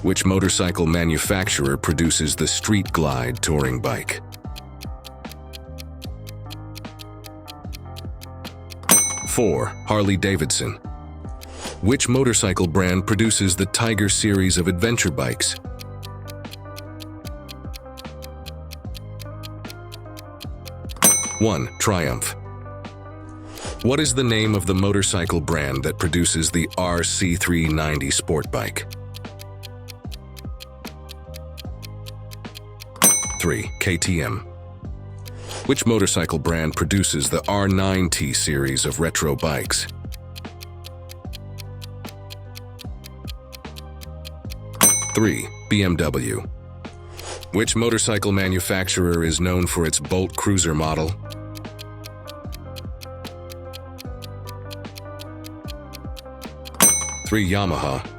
Which motorcycle manufacturer produces the Street Glide touring bike? Four, Harley-Davidson. Which motorcycle brand produces the Tiger series of adventure bikes? One, Triumph. What is the name of the motorcycle brand that produces the RC390 sport bike? 3, KTM. Which motorcycle brand produces the R9T series of retro bikes? 3, BMW. Which motorcycle manufacturer is known for its Bolt Cruiser model? 3, Yamaha.